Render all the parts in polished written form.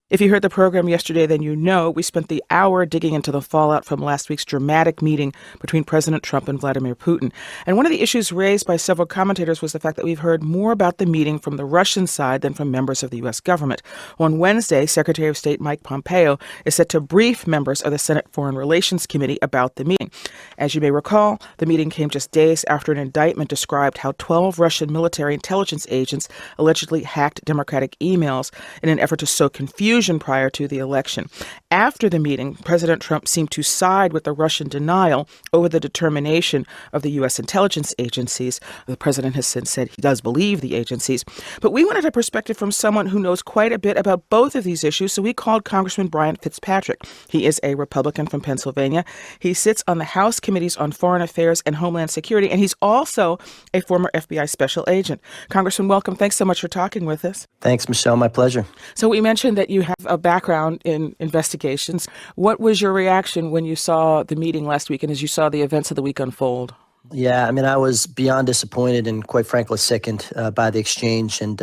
If you heard the program yesterday, then you know we spent the hour digging into the fallout from last week's dramatic meeting between President Trump and Vladimir Putin. And one of the issues raised by several commentators was the fact that we've heard more about the meeting from the Russian side than from members of the U.S. government. On Wednesday, Secretary of State Mike Pompeo is set to brief members of the Senate Foreign Relations Committee about the meeting. As you may recall, the meeting came just days after an indictment described how 12 Russian military intelligence agents allegedly hacked Democratic emails in an effort to sow confusion prior to the election. After the meeting, President Trump seemed to side with the Russian denial over the determination of the U.S. intelligence agencies. The president has since said he does believe the agencies. But we wanted a perspective from someone who knows quite a bit about both of these issues, so we called Congressman Brian Fitzpatrick. He is a Republican from Pennsylvania. He sits on the House Committees on Foreign Affairs and Homeland Security, and he's also a former FBI special agent. Congressman, welcome. Thanks so much for talking with us. Thanks, Michelle. My pleasure. So we mentioned that you have a background in investigations. What was your reaction when you saw the meeting last week and as you saw the events of the week unfold? Yeah, I mean, I was beyond disappointed and quite frankly sickened by the exchange. And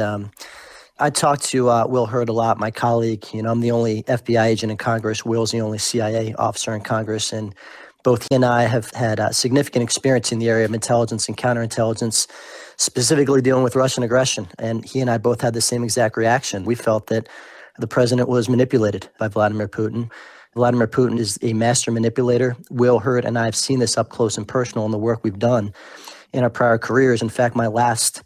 I talked to Will Hurd a lot, my colleague. You know, I'm the only FBI agent in Congress. Will's the only CIA officer in Congress. And both he and I have had significant experience in the area of intelligence and counterintelligence, specifically dealing with Russian aggression. And he and I both had the same exact reaction. We felt that the president was manipulated by Vladimir Putin. Vladimir Putin is a master manipulator. Will Hurd and I have seen this up close and personal in the work we've done in our prior careers. In fact, my last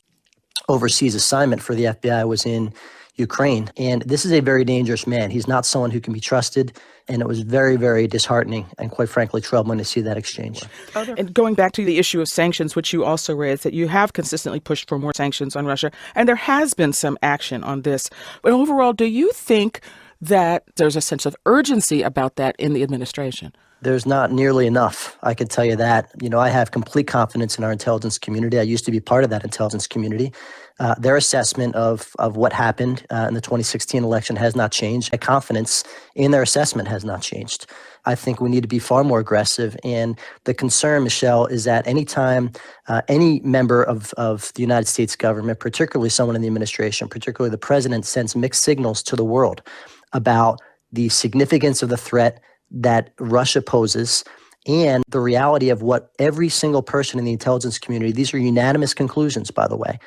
overseas assignment for the FBI was in Ukraine. And this is a very dangerous man. He's not someone who can be trusted. And it was very, very disheartening and quite frankly troubling to see that exchange. And going back to the issue of sanctions, which you also raised, that you have consistently pushed for more sanctions on Russia, and there has been some action on this. But overall, do you think that there's a sense of urgency about that in the administration? There's not nearly enough, I can tell you that. You know, I have complete confidence in our intelligence community. I used to be part of that intelligence community. Their assessment of what happened in the 2016 election has not changed. My confidence in their assessment has not changed. I think we need to be far more aggressive. And the concern, Michelle, is that anytime any member of the United States government, particularly someone in the administration, particularly the president, sends mixed signals to the world about the significance of the threat that Russia poses and the reality of what every single person in the intelligence community, these are unanimous conclusions, by the way,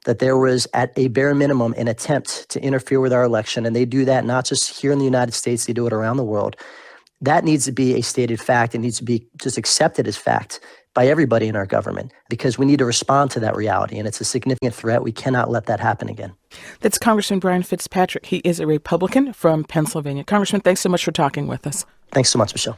that there was at a bare minimum an attempt to interfere with our election. And they do that not just here in the United States, they do it around the world. That needs to be a stated fact. It needs to be just accepted as fact by everybody in our government because we need to respond to that reality. And it's a significant threat. We cannot let that happen again. That's Congressman Brian Fitzpatrick. He is a Republican from Pennsylvania. Congressman, thanks so much for talking with us. Thanks so much, Michelle.